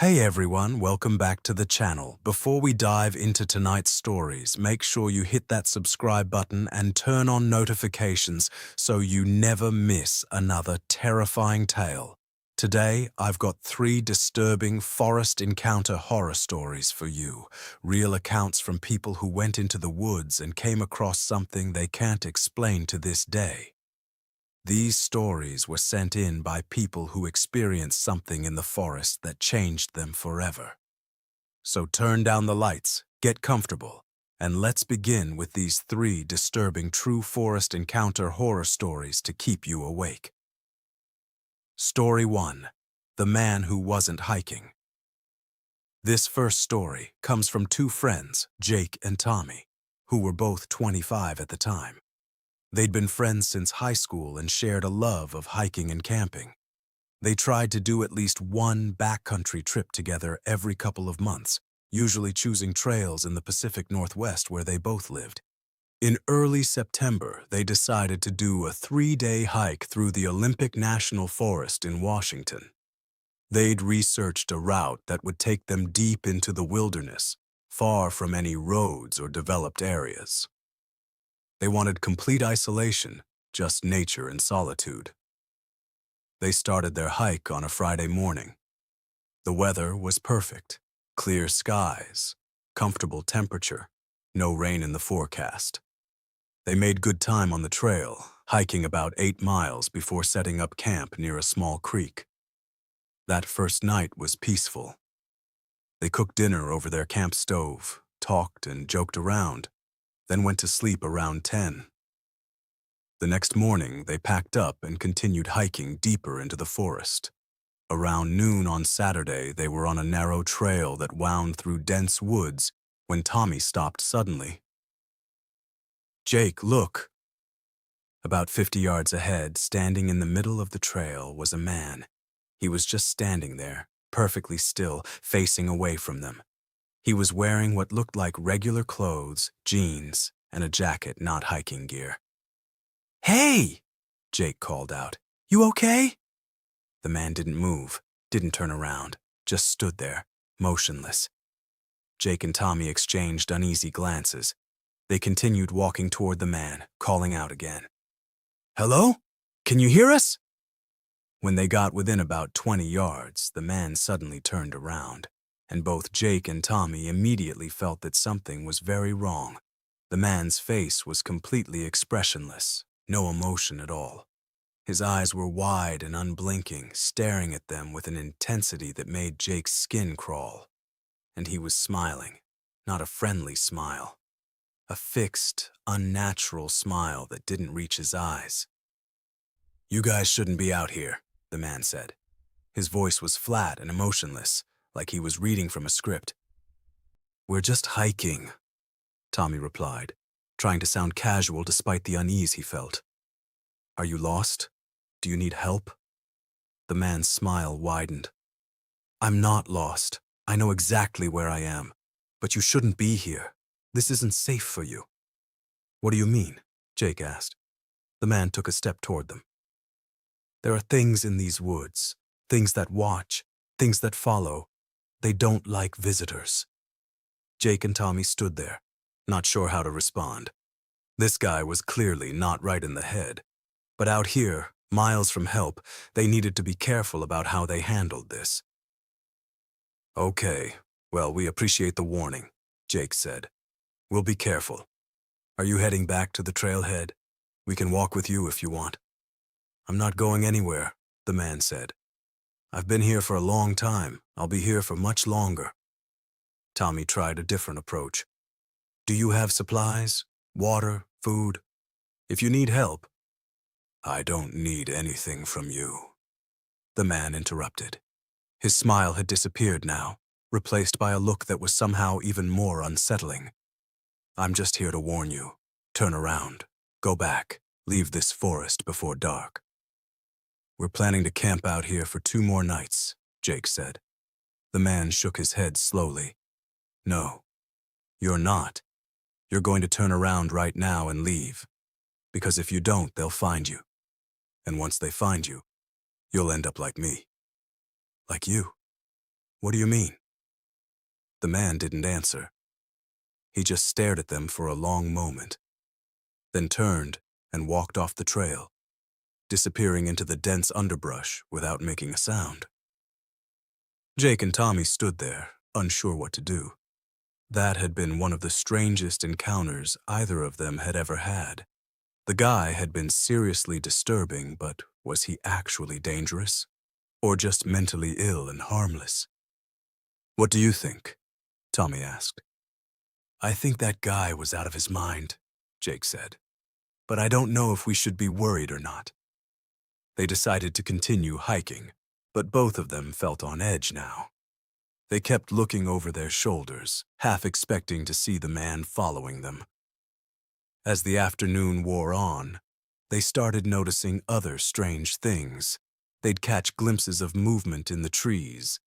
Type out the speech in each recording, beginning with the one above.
Hey everyone, welcome back to the channel. Before we dive into tonight's stories, make sure you hit that subscribe button and turn on notifications so you never miss another terrifying tale. Today, I've got 3 disturbing forest encounter horror stories for you. Real accounts from people who went into the woods and came across something they can't explain to this day. These stories were sent in by people who experienced something in the forest that changed them forever. So turn down the lights, get comfortable, and let's begin with these 3 disturbing true forest encounter horror stories to keep you awake. Story 1. The Man Who Wasn't Hiking. This first story comes from 2 friends, Jake and Tommy, who were both 25 at the time. They'd been friends since high school and shared a love of hiking and camping. They tried to do at least one backcountry trip together every couple of months, usually choosing trails in the Pacific Northwest where they both lived. In early September, they decided to do a 3-day hike through the Olympic National Forest in Washington. They'd researched a route that would take them deep into the wilderness, far from any roads or developed areas. They wanted complete isolation, just nature and solitude. They started their hike on a Friday morning. The weather was perfect, clear skies, comfortable temperature, no rain in the forecast. They made good time on the trail, hiking about 8 miles before setting up camp near a small creek. That first night was peaceful. They cooked dinner over their camp stove, talked and joked around, then went to sleep around 10. The next morning, they packed up and continued hiking deeper into the forest. Around noon on Saturday, they were on a narrow trail that wound through dense woods when Tommy stopped suddenly. "Jake, look!" About 50 yards ahead, standing in the middle of the trail, was a man. He was just standing there, perfectly still, facing away from them. He was wearing what looked like regular clothes, jeans, and a jacket, not hiking gear. "Hey!" Jake called out. "You okay?" The man didn't move, didn't turn around, just stood there, motionless. Jake and Tommy exchanged uneasy glances. They continued walking toward the man, calling out again. "Hello? Can you hear us?" When they got within about 20 yards, the man suddenly turned around, and both Jake and Tommy immediately felt that something was very wrong. The man's face was completely expressionless, no emotion at all. His eyes were wide and unblinking, staring at them with an intensity that made Jake's skin crawl. And he was smiling, not a friendly smile. A fixed, unnatural smile that didn't reach his eyes. "You guys shouldn't be out here," the man said. His voice was flat and emotionless, like he was reading from a script. "We're just hiking," Tommy replied, trying to sound casual despite the unease he felt. "Are you lost? Do you need help?" The man's smile widened. "I'm not lost. I know exactly where I am. But you shouldn't be here. This isn't safe for you." "What do you mean?" Jake asked. The man took a step toward them. "There are things in these woods, things that watch, things that follow. They don't like visitors." Jake and Tommy stood there, not sure how to respond. This guy was clearly not right in the head. But out here, miles from help, they needed to be careful about how they handled this. "Okay, well, we appreciate the warning," Jake said. "We'll be careful. Are you heading back to the trailhead? We can walk with you if you want." "I'm not going anywhere," the man said. "I've been here for a long time. I'll be here for much longer." Tommy tried a different approach. "Do you have supplies? Water? Food? If you need help—" "I don't need anything from you," the man interrupted. His smile had disappeared now, replaced by a look that was somehow even more unsettling. "I'm just here to warn you. Turn around. Go back. Leave this forest before dark." "We're planning to camp out here for 2 more nights," Jake said. The man shook his head slowly. "No, you're not. You're going to turn around right now and leave. Because if you don't, they'll find you. And once they find you, you'll end up like me." "Like you?" What do you mean? The man didn't answer. He just stared at them for a long moment, then turned and walked off the trail, disappearing into the dense underbrush without making a sound. Jake and Tommy stood there, unsure what to do. That had been one of the strangest encounters either of them had ever had. The guy had been seriously disturbing, but was he actually dangerous? Or just mentally ill and harmless? "What do you think?" Tommy asked. "I think that guy was out of his mind," Jake said. "But I don't know if we should be worried or not." They decided to continue hiking, but both of them felt on edge now. They kept looking over their shoulders, half expecting to see the man following them. As the afternoon wore on, they started noticing other strange things. They'd catch glimpses of movement in the trees,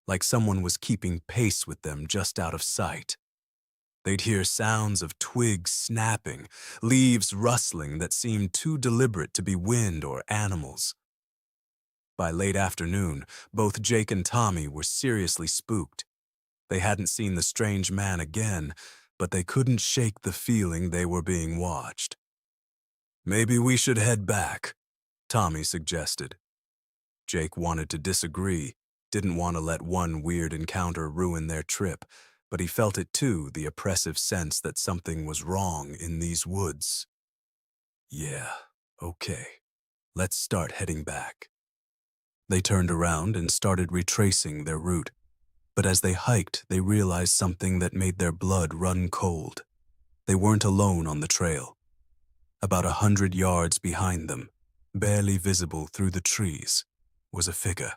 like someone was keeping pace with them just out of sight. They'd hear sounds of twigs snapping, leaves rustling that seemed too deliberate to be wind or animals. By late afternoon, both Jake and Tommy were seriously spooked. They hadn't seen the strange man again, but they couldn't shake the feeling they were being watched. "Maybe we should head back," Tommy suggested. Jake wanted to disagree, didn't want to let one weird encounter ruin their trip, but he felt it too, the oppressive sense that something was wrong in these woods. "Yeah, okay. Let's start heading back." They turned around and started retracing their route, but as they hiked, they realized something that made their blood run cold. They weren't alone on the trail. About 100 yards behind them, barely visible through the trees, was a figure,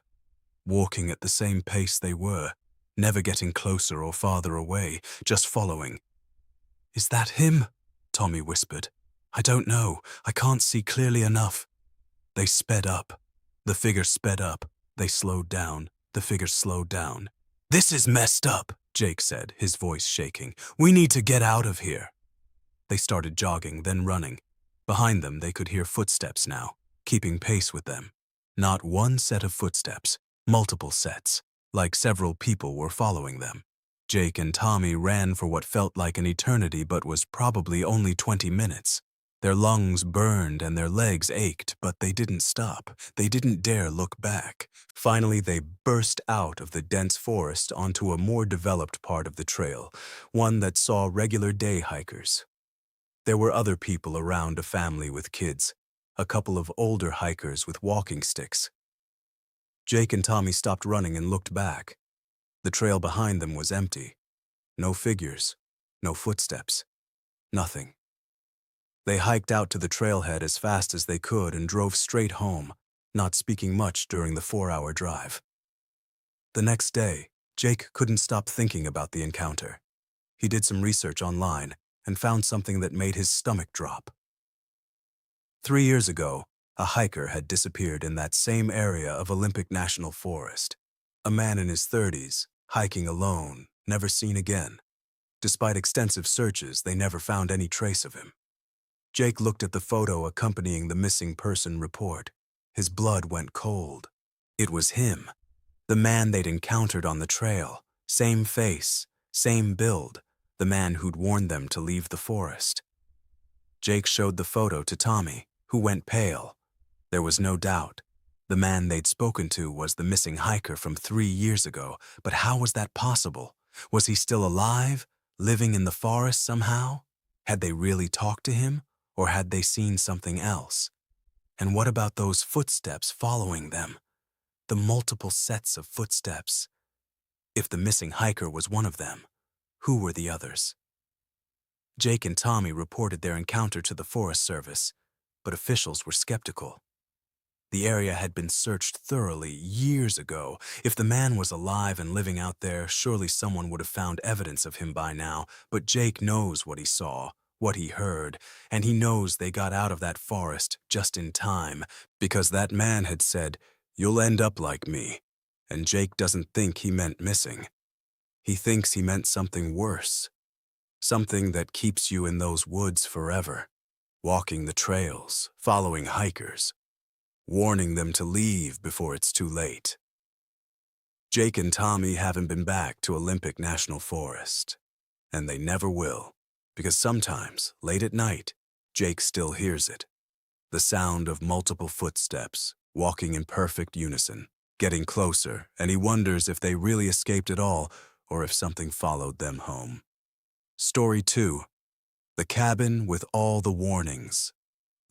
walking at the same pace they were, never getting closer or farther away, just following. "Is that him?" Tommy whispered. "I don't know. I can't see clearly enough." They sped up. The figure sped up. They slowed down. The figure slowed down. "This is messed up," Jake said, his voice shaking. "We need to get out of here." They started jogging, then running. Behind them, they could hear footsteps now, keeping pace with them. Not one set of footsteps, multiple sets, like several people were following them. Jake and Tommy ran for what felt like an eternity but was probably only 20 minutes. Their lungs burned and their legs ached, but they didn't stop. They didn't dare look back. Finally, they burst out of the dense forest onto a more developed part of the trail, one that saw regular day hikers. There were other people around, a family with kids, a couple of older hikers with walking sticks. Jake and Tommy stopped running and looked back. The trail behind them was empty. No figures, no footsteps, nothing. They hiked out to the trailhead as fast as they could and drove straight home, not speaking much during the 4-hour drive. The next day, Jake couldn't stop thinking about the encounter. He did some research online and found something that made his stomach drop. 3 years ago, a hiker had disappeared in that same area of Olympic National Forest. A man in his 30s, hiking alone, never seen again. Despite extensive searches, they never found any trace of him. Jake looked at the photo accompanying the missing person report. His blood went cold. It was him, the man they'd encountered on the trail. Same face, same build, the man who'd warned them to leave the forest. Jake showed the photo to Tommy, who went pale. There was no doubt. The man they'd spoken to was the missing hiker from 3 years ago, but how was that possible? Was he still alive, living in the forest somehow? Had they really talked to him, or had they seen something else? And what about those footsteps following them? The multiple sets of footsteps. If the missing hiker was one of them, who were the others? Jake and Tommy reported their encounter to the Forest Service, but officials were skeptical. The area had been searched thoroughly years ago. If the man was alive and living out there, surely someone would have found evidence of him by now. But Jake knows what he saw, what he heard, and he knows they got out of that forest just in time, because that man had said, "You'll end up like me." And Jake doesn't think he meant missing. He thinks he meant something worse. Something that keeps you in those woods forever, walking the trails, following hikers, warning them to leave before it's too late. Jake and Tommy haven't been back to Olympic National Forest. And they never will, because sometimes, late at night, Jake still hears it. The sound of multiple footsteps, walking in perfect unison, getting closer, and he wonders if they really escaped at all or if something followed them home. Story 2. The Cabin with All the Warnings.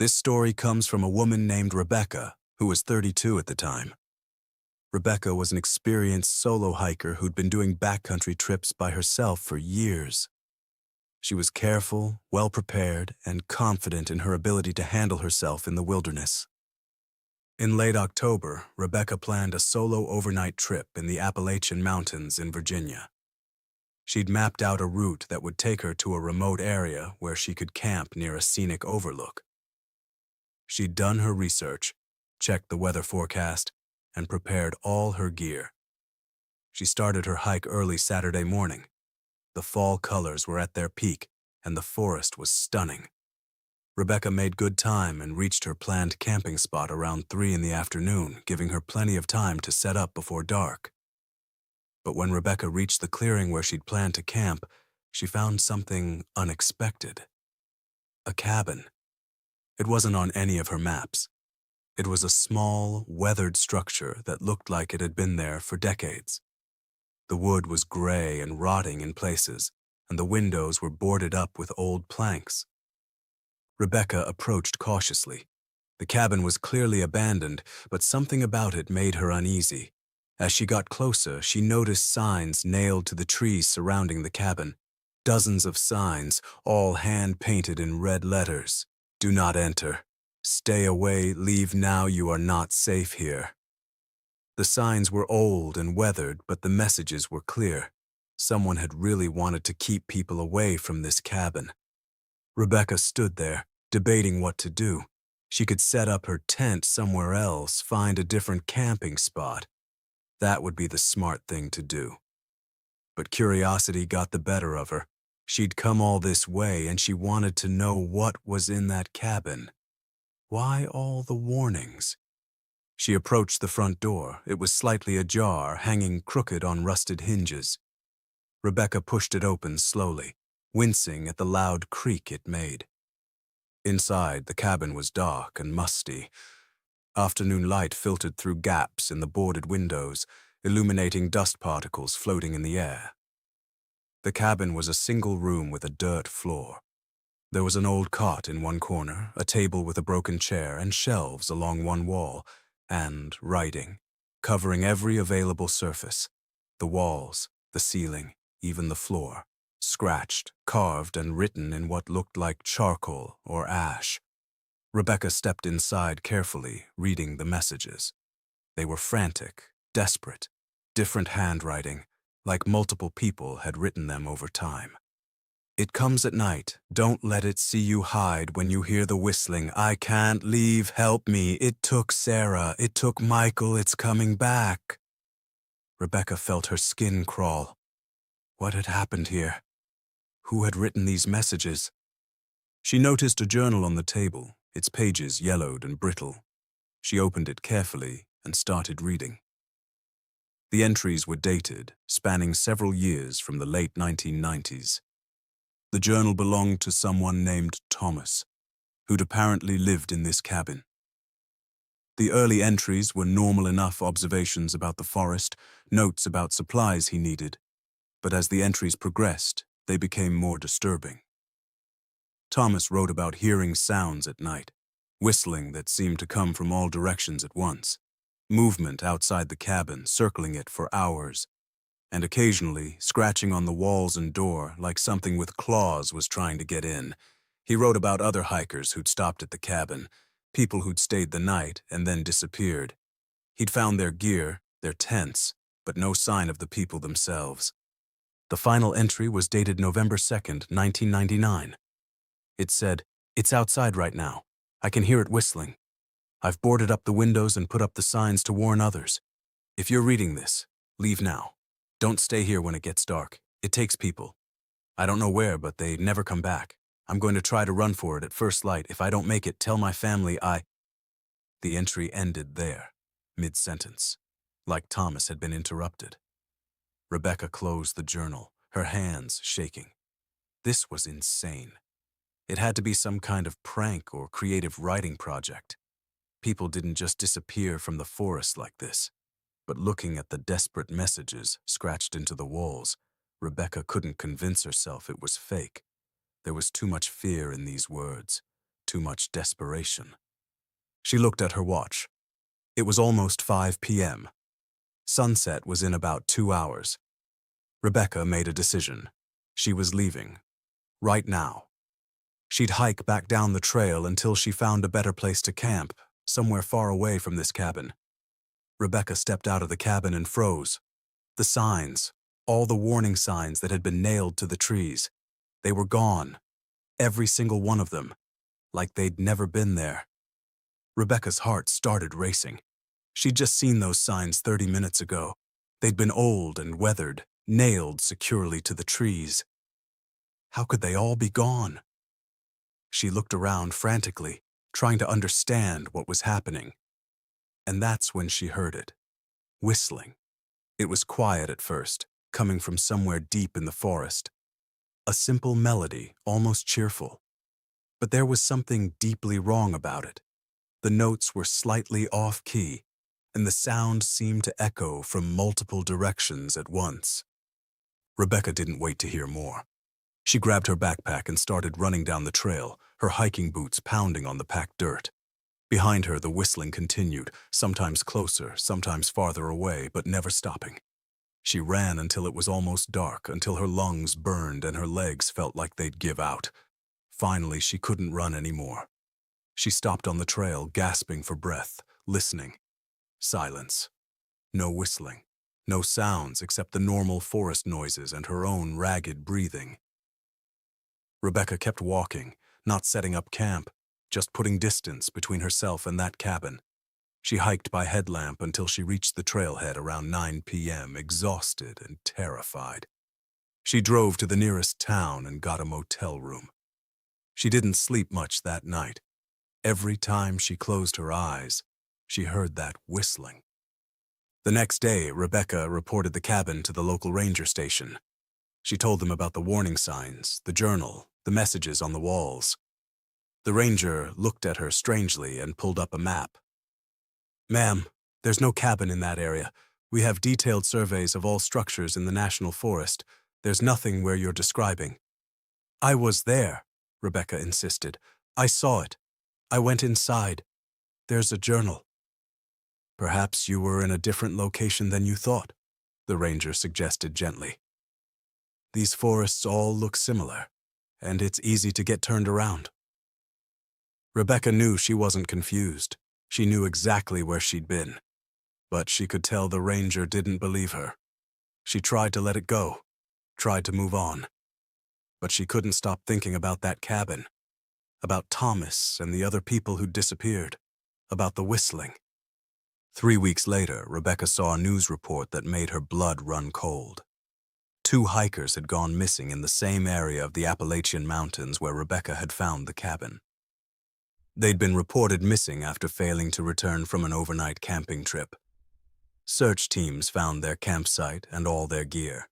This story comes from a woman named Rebecca, who was 32 at the time. Rebecca was an experienced solo hiker who'd been doing backcountry trips by herself for years. She was careful, well-prepared, and confident in her ability to handle herself in the wilderness. In late October, Rebecca planned a solo overnight trip in the Appalachian Mountains in Virginia. She'd mapped out a route that would take her to a remote area where she could camp near a scenic overlook. She'd done her research, checked the weather forecast, and prepared all her gear. She started her hike early Saturday morning. The fall colors were at their peak, and the forest was stunning. Rebecca made good time and reached her planned camping spot around 3 in the afternoon, giving her plenty of time to set up before dark. But when Rebecca reached the clearing where she'd planned to camp, she found something unexpected. A cabin. It wasn't on any of her maps. It was a small, weathered structure that looked like it had been there for decades. The wood was gray and rotting in places, and the windows were boarded up with old planks. Rebecca approached cautiously. The cabin was clearly abandoned, but something about it made her uneasy. As she got closer, she noticed signs nailed to the trees surrounding the cabin. Dozens of signs, all hand-painted in red letters. Do not enter. Stay away, leave now, you are not safe here. The signs were old and weathered, but the messages were clear. Someone had really wanted to keep people away from this cabin. Rebecca stood there, debating what to do. She could set up her tent somewhere else, find a different camping spot. That would be the smart thing to do. But curiosity got the better of her. She'd come all this way, and she wanted to know what was in that cabin. Why all the warnings? She approached the front door. It was slightly ajar, hanging crooked on rusted hinges. Rebecca pushed it open slowly, wincing at the loud creak it made. Inside, the cabin was dark and musty. Afternoon light filtered through gaps in the boarded windows, illuminating dust particles floating in the air. The cabin was a single room with a dirt floor. There was an old cot in one corner, a table with a broken chair, and shelves along one wall, and writing, covering every available surface. The walls, the ceiling, even the floor, scratched, carved, and written in what looked like charcoal or ash. Rebecca stepped inside carefully, reading the messages. They were frantic, desperate, different handwriting, like multiple people had written them over time. It comes at night. Don't let it see you hide when you hear the whistling. I can't leave. Help me. It took Sarah. It took Michael. It's coming back. Rebecca felt her skin crawl. What had happened here? Who had written these messages? She noticed a journal on the table, its pages yellowed and brittle. She opened it carefully and started reading. The entries were dated, spanning several years from the late 1990s. The journal belonged to someone named Thomas, who'd apparently lived in this cabin. The early entries were normal enough observations about the forest, notes about supplies he needed, but as the entries progressed, they became more disturbing. Thomas wrote about hearing sounds at night, whistling that seemed to come from all directions at once, movement outside the cabin, circling it for hours, and occasionally scratching on the walls and door like something with claws was trying to get in. He wrote about other hikers who'd stopped at the cabin, people who'd stayed the night and then disappeared. He'd found their gear, their tents, but no sign of the people themselves. The final entry was dated November 2nd, 1999. It said, "It's outside right now. I can hear it whistling. I've boarded up the windows and put up the signs to warn others. If you're reading this, leave now. Don't stay here when it gets dark. It takes people. I don't know where, but they never come back. I'm going to try to run for it at first light. If I don't make it, tell my family I—" The entry ended there, mid-sentence. like Thomas had been interrupted. Rebecca closed the journal, her hands shaking. This was insane. It had to be some kind of prank or creative writing project. People didn't just disappear from the forest like this. But looking at the desperate messages scratched into the walls, Rebecca couldn't convince herself it was fake. There was too much fear in these words, too much desperation. She looked at her watch. It was almost 5 p.m. Sunset was in about 2 hours. Rebecca made a decision. She was leaving. Right now. She'd hike back down the trail until she found a better place to camp, somewhere far away from this cabin. Rebecca stepped out of the cabin and froze. The signs, all the warning signs that had been nailed to the trees, they were gone. Every single one of them, like they'd never been there. Rebecca's heart started racing. She'd just seen those signs 30 minutes ago. They'd been old and weathered, nailed securely to the trees. How could they all be gone? She looked around frantically, trying to understand what was happening. And that's when she heard it. Whistling. It was quiet at first, coming from somewhere deep in the forest. A simple melody, almost cheerful. But there was something deeply wrong about it. The notes were slightly off-key, and the sound seemed to echo from multiple directions at once. Rebecca didn't wait to hear more. She grabbed her backpack and started running down the trail, her hiking boots pounding on the packed dirt. Behind her, the whistling continued, sometimes closer, sometimes farther away, but never stopping. She ran until it was almost dark, until her lungs burned and her legs felt like they'd give out. Finally, she couldn't run anymore. She stopped on the trail, gasping for breath, listening. Silence. No whistling. No sounds except the normal forest noises and her own ragged breathing. Rebecca kept walking, not setting up camp, just putting distance between herself and that cabin. She hiked by headlamp until she reached the trailhead around 9 p.m., exhausted and terrified. She drove to the nearest town and got a motel room. She didn't sleep much that night. Every time she closed her eyes, she heard that whistling. The next day, Rebecca reported the cabin to the local ranger station. She told them about the warning signs, the journal, the messages on the walls. The ranger looked at her strangely and pulled up a map. "Ma'am, there's no cabin in that area. We have detailed surveys of all structures in the national forest. There's nothing where you're describing." "I was there," Rebecca insisted. "I saw it. I went inside. There's a journal." "Perhaps you were in a different location than you thought," the ranger suggested gently. "These forests all look similar, and it's easy to get turned around." Rebecca knew she wasn't confused. She knew exactly where she'd been. But she could tell the ranger didn't believe her. She tried to let it go, tried to move on. But she couldn't stop thinking about that cabin, about Thomas and the other people who'd disappeared, about the whistling. 3 weeks later, Rebecca saw a news report that made her blood run cold. 2 hikers had gone missing in the same area of the Appalachian Mountains where Rebecca had found the cabin. They'd been reported missing after failing to return from an overnight camping trip. Search teams found their campsite and all their gear.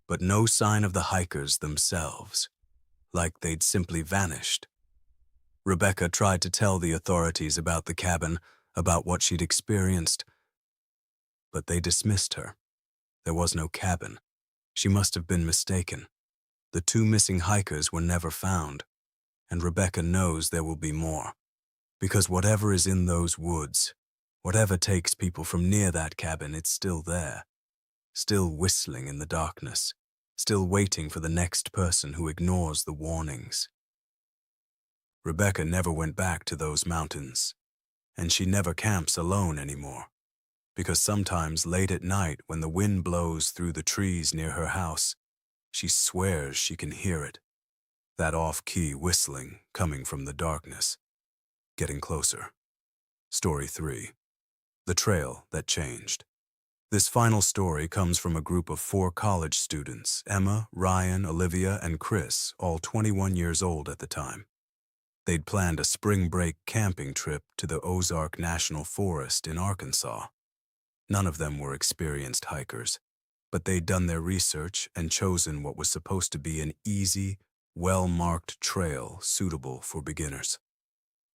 But no sign of the hikers themselves, like they'd simply vanished. Rebecca tried to tell the authorities about the cabin, about what she'd experienced, but they dismissed her. There was no cabin. She must have been mistaken. The 2 missing hikers were never found. And Rebecca knows there will be more. Because whatever is in those woods, whatever takes people from near that cabin, it's still there. Still whistling in the darkness. Still waiting for the next person who ignores the warnings. Rebecca never went back to those mountains. And she never camps alone anymore. Because sometimes late at night when the wind blows through the trees near her house, she swears she can hear it. That off-key whistling coming from the darkness. Getting closer. Story 3. The Trail That Changed. This final story comes from a group of 4 college students, Emma, Ryan, Olivia, and Chris, all 21 years old at the time. They'd planned a spring break camping trip to the Ozark National Forest in Arkansas. None of them were experienced hikers, but they'd done their research and chosen what was supposed to be an easy, well-marked trail suitable for beginners.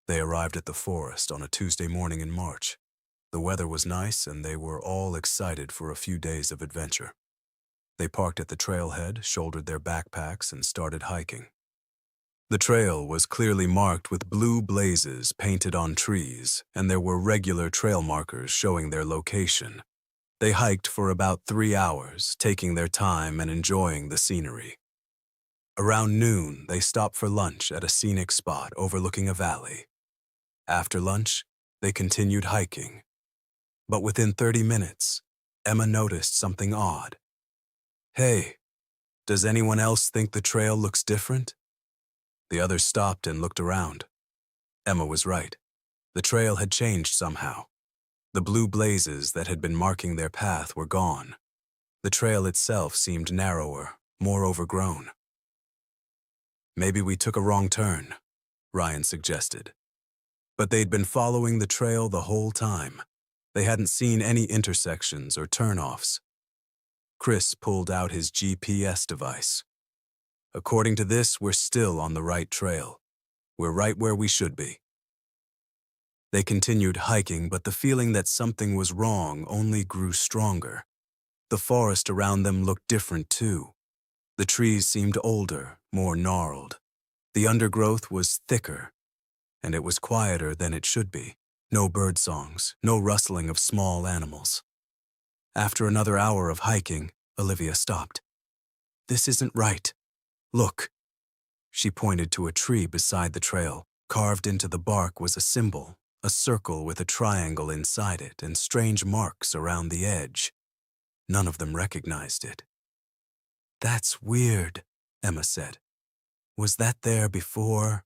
They arrived at the forest on a Tuesday morning in March. The weather was nice and they were all excited for a few days of adventure. They parked at the trailhead, shouldered their backpacks, and started hiking. The trail was clearly marked with blue blazes painted on trees, and there were regular trail markers showing their location. They hiked for about 3 hours, taking their time and enjoying the scenery. Around noon, they stopped for lunch at a scenic spot overlooking a valley. After lunch, they continued hiking. But within 30 minutes, Emma noticed something odd. "Hey, does anyone else think the trail looks different?" The others stopped and looked around. Emma was right. The trail had changed somehow. The blue blazes that had been marking their path were gone. The trail itself seemed narrower, more overgrown. "Maybe we took a wrong turn," Ryan suggested. But they'd been following the trail the whole time. They hadn't seen any intersections or turnoffs. Chris pulled out his GPS device. "According to this, we're still on the right trail. We're right where we should be." They continued hiking, but the feeling that something was wrong only grew stronger. The forest around them looked different too. The trees seemed older, more gnarled. The undergrowth was thicker, and it was quieter than it should be. No bird songs, no rustling of small animals. After another hour of hiking, Olivia stopped. "This isn't right. Look." She pointed to a tree beside the trail. Carved into the bark was a symbol, a circle with a triangle inside it and strange marks around the edge. None of them recognized it. "That's weird," Emma said. "Was that there before?"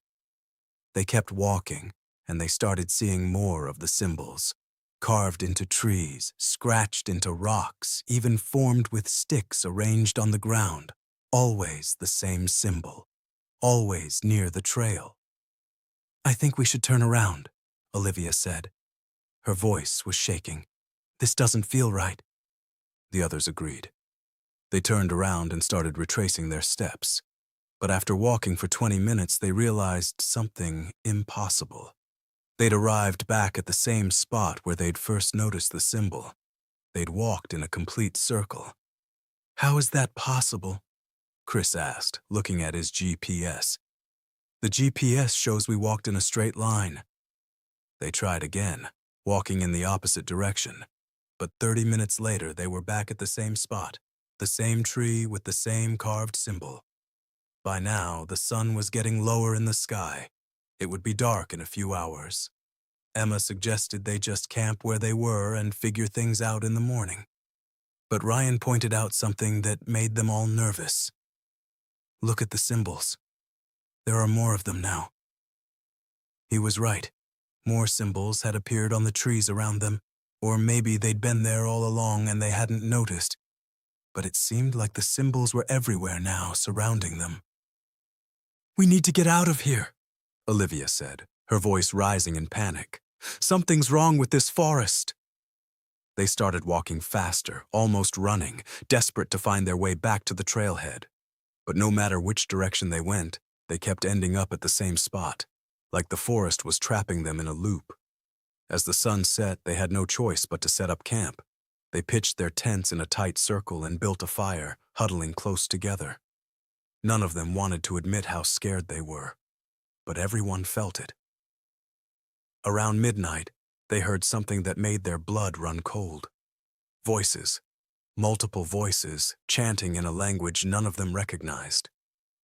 They kept walking, and they started seeing more of the symbols. Carved into trees, scratched into rocks, even formed with sticks arranged on the ground. Always the same symbol. Always near the trail. "I think we should turn around," Olivia said. Her voice was shaking. "This doesn't feel right." The others agreed. They turned around and started retracing their steps. But after walking for 20 minutes, they realized something impossible. They'd arrived back at the same spot where they'd first noticed the symbol. They'd walked in a complete circle. "How is that possible?" Chris asked, looking at his GPS. "The GPS shows we walked in a straight line." They tried again, walking in the opposite direction. But 30 minutes later, they were back at the same spot, the same tree with the same carved symbol. By now, the sun was getting lower in the sky. It would be dark in a few hours. Emma suggested they just camp where they were and figure things out in the morning. But Ryan pointed out something that made them all nervous. "Look at the symbols. There are more of them now." He was right. More symbols had appeared on the trees around them, or maybe they'd been there all along and they hadn't noticed. But it seemed like the symbols were everywhere now, surrounding them. "We need to get out of here," Olivia said, her voice rising in panic. "Something's wrong with this forest." They started walking faster, almost running, desperate to find their way back to the trailhead. But no matter which direction they went, they kept ending up at the same spot, like the forest was trapping them in a loop. As the sun set, they had no choice but to set up camp. They pitched their tents in a tight circle and built a fire, huddling close together. None of them wanted to admit how scared they were, but everyone felt it. Around midnight, they heard something that made their blood run cold. Voices. Multiple voices, chanting in a language none of them recognized.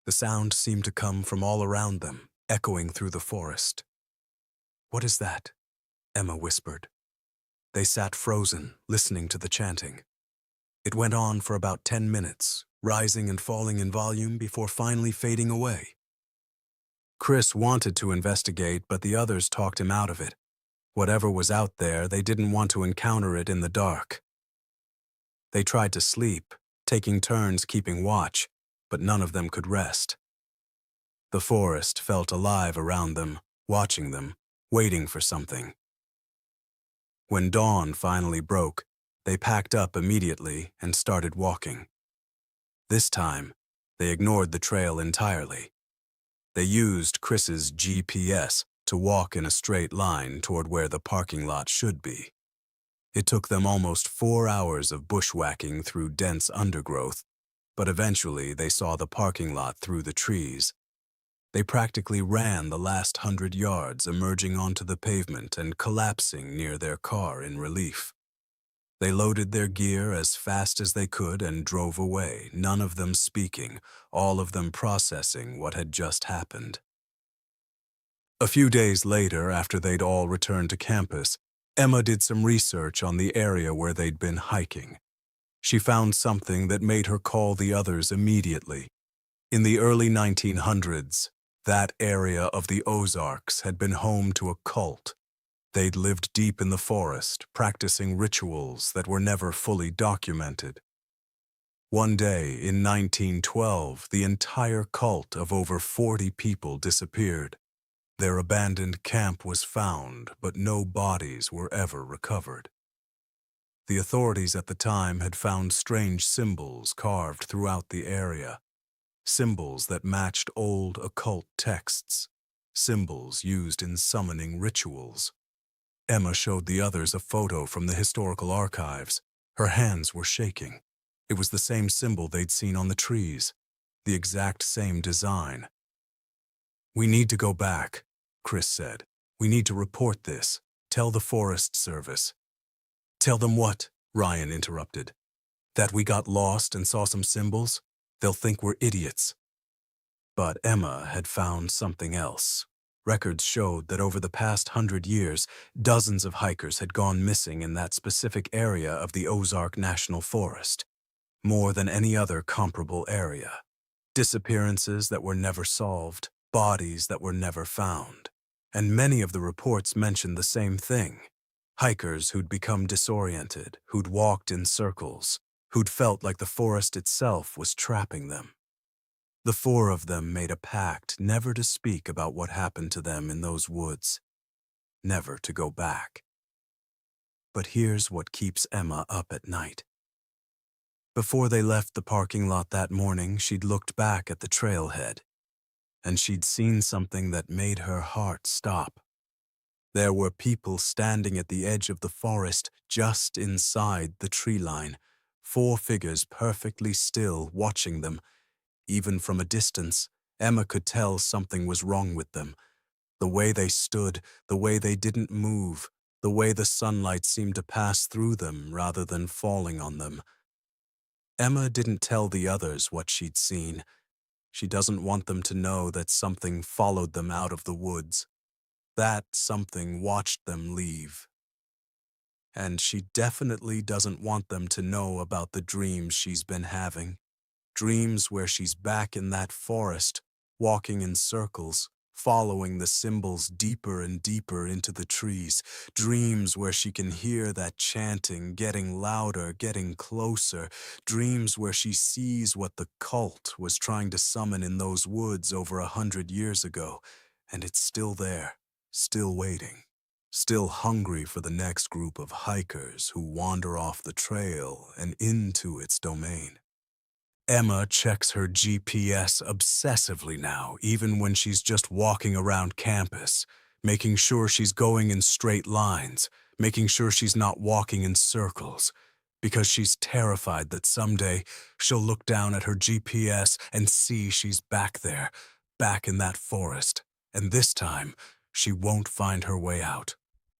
The sound seemed to come from all around them, echoing through the forest. "What is that?" Emma whispered. They sat frozen, listening to the chanting. It went on for about 10 minutes, rising and falling in volume before finally fading away. Chris wanted to investigate, but the others talked him out of it. Whatever was out there, they didn't want to encounter it in the dark. They tried to sleep, taking turns keeping watch, but none of them could rest. The forest felt alive around them, watching them, waiting for something. When dawn finally broke, They packed up immediately and started walking. This time, they ignored the trail entirely. They used Chris's GPS to walk in a straight line toward where the parking lot should be. It took them almost 4 hours of bushwhacking through dense undergrowth, but eventually they saw the parking lot through the trees. They practically ran the last 100 yards, emerging onto the pavement and collapsing near their car in relief. They loaded their gear as fast as they could and drove away, none of them speaking, all of them processing what had just happened. A few days later, after they'd all returned to campus, Emma did some research on the area where they'd been hiking. She found something that made her call the others immediately. In the early 1900s, that area of the Ozarks had been home to a cult. They'd lived deep in the forest, practicing rituals that were never fully documented. One day, in 1912, the entire cult of over 40 people disappeared. Their abandoned camp was found, but no bodies were ever recovered. The authorities at the time had found strange symbols carved throughout the area. Symbols that matched old occult texts. Symbols used in summoning rituals. Emma showed the others a photo from the historical archives. Her hands were shaking. It was the same symbol they'd seen on the trees. The exact same design. "We need to go back," Chris said. "We need to report this. Tell the Forest Service." "Tell them what?" Ryan interrupted. "That we got lost and saw some symbols? They'll think we're idiots." But Emma had found something else. Records showed that over the past 100 years, dozens of hikers had gone missing in that specific area of the Ozark National Forest, more than any other comparable area. Disappearances that were never solved, bodies that were never found. And many of the reports mentioned the same thing. Hikers who'd become disoriented, who'd walked in circles, who'd felt like the forest itself was trapping them. The 4 of them made a pact never to speak about what happened to them in those woods, never to go back. But here's what keeps Emma up at night. Before they left the parking lot that morning, she'd looked back at the trailhead, and she'd seen something that made her heart stop. There were people standing at the edge of the forest just inside the tree line, 4 figures perfectly still watching them. Even from a distance, Emma could tell something was wrong with them. The way they stood, the way they didn't move, the way the sunlight seemed to pass through them rather than falling on them. Emma didn't tell the others what she'd seen. She doesn't want them to know that something followed them out of the woods. That something watched them leave. And she definitely doesn't want them to know about the dreams she's been having. Dreams where she's back in that forest, walking in circles, following the symbols deeper and deeper into the trees. Dreams where she can hear that chanting getting louder, getting closer. Dreams where she sees what the cult was trying to summon in those woods over 100 years ago, and it's still there, still waiting, still hungry for the next group of hikers who wander off the trail and into its domain. Emma checks her GPS obsessively now, even when she's just walking around campus, making sure she's going in straight lines, making sure she's not walking in circles, because she's terrified that someday she'll look down at her GPS and see she's back there, back in that forest, and this time she won't find her way out.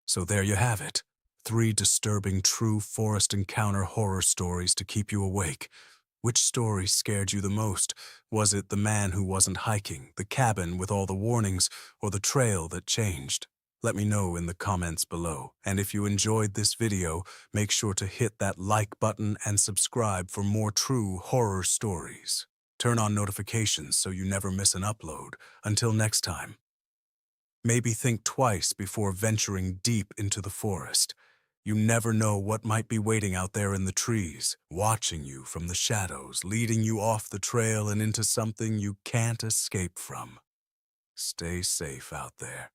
So there you have it, 3 disturbing true forest encounter horror stories to keep you awake. Which story scared you the most? Was it the man who wasn't hiking, the cabin with all the warnings, or the trail that changed? Let me know in the comments below. And if you enjoyed this video, make sure to hit that like button and subscribe for more true horror stories. Turn on notifications so you never miss an upload. Until next time. Maybe think twice before venturing deep into the forest. You never know what might be waiting out there in the trees, watching you from the shadows, leading you off the trail and into something you can't escape from. Stay safe out there.